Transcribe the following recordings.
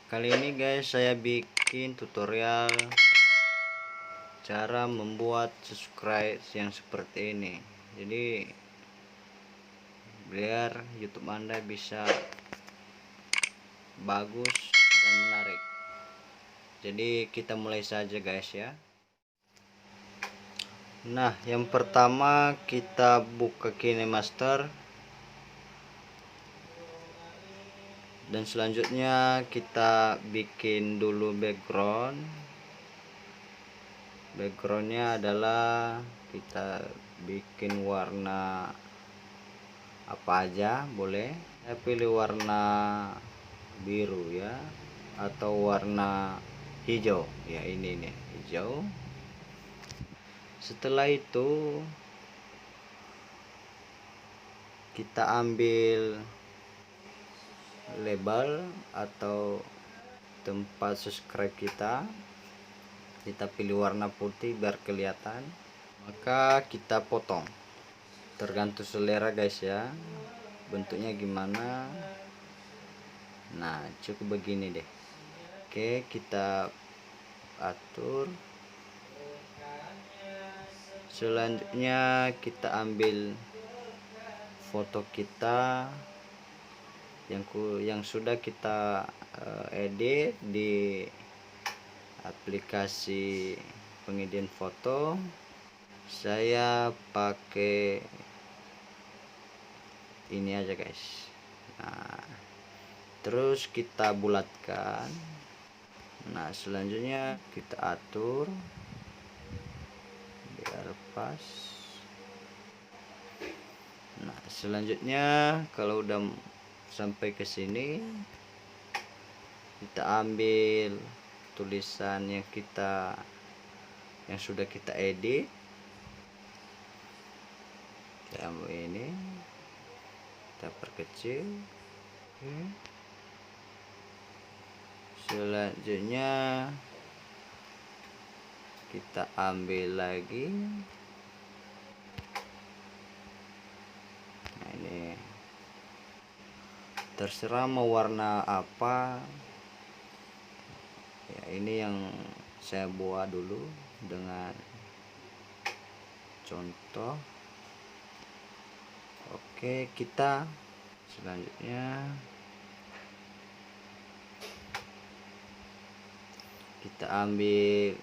Kali ini guys saya bikin tutorial cara membuat subscribe yang seperti ini. Jadi biar YouTube Anda bisa bagus dan menarik. Jadi kita mulai saja guys ya. Nah, yang pertama kita buka KineMaster. Dan selanjutnya kita bikin dulu backgroundnya adalah kita bikin warna apa aja boleh. Saya pilih warna biru ya, atau warna hijau ya, ini nih hijau. Setelah itu kita ambil label atau tempat subscribe kita pilih warna putih biar kelihatan, maka kita potong tergantung selera guys ya, bentuknya gimana. Nah cukup begini deh. Oke, kita atur. Selanjutnya kita ambil foto kita yang sudah kita edit di aplikasi pengeditan foto. Saya pakai ini aja guys. Nah terus kita bulatkan. Nah selanjutnya kita atur biar pas. Nah selanjutnya kalau udah sampai ke sini, kita ambil tulisan yang sudah kita edit. Kita ambil ini, kita perkecil. Oke. Selanjutnya kita ambil lagi. Nah ini terserah mau warna apa ya, ini yang saya buat dulu dengan contoh. Oke, kita selanjutnya kita ambil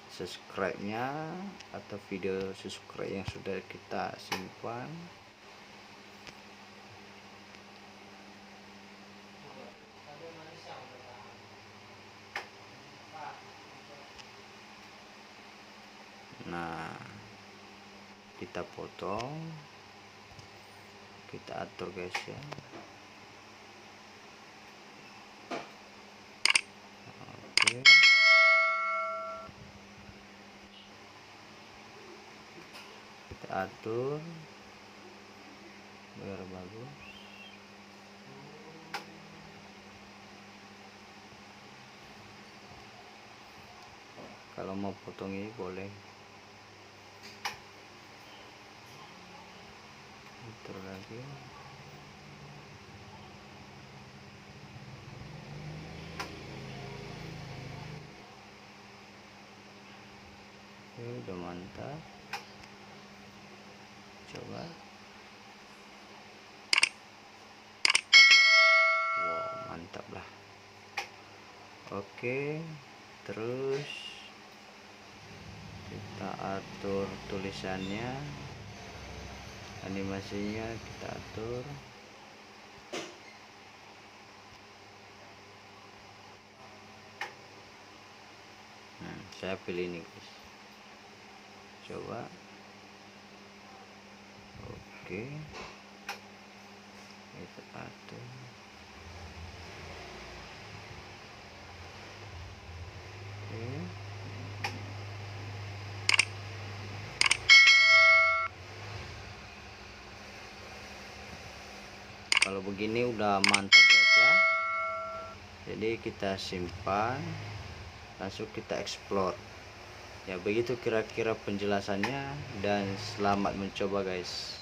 subscribe-nya atau video subscribe yang sudah kita simpan. Nah kita potong, kita atur guys ya. Oke, kita atur biar bagus. Kalau mau potong ini boleh. Atur lagi. Oke, udah mantap. Coba. Wow, mantap lah. Oke, terus kita atur tulisannya, animasinya kita atur. Saya pilih ini guys, coba. Oke, kita atur. Oke. Kalau begini udah mantap guys ya. Jadi kita simpan, langsung kita explore ya. Begitu kira-kira penjelasannya, dan selamat mencoba guys.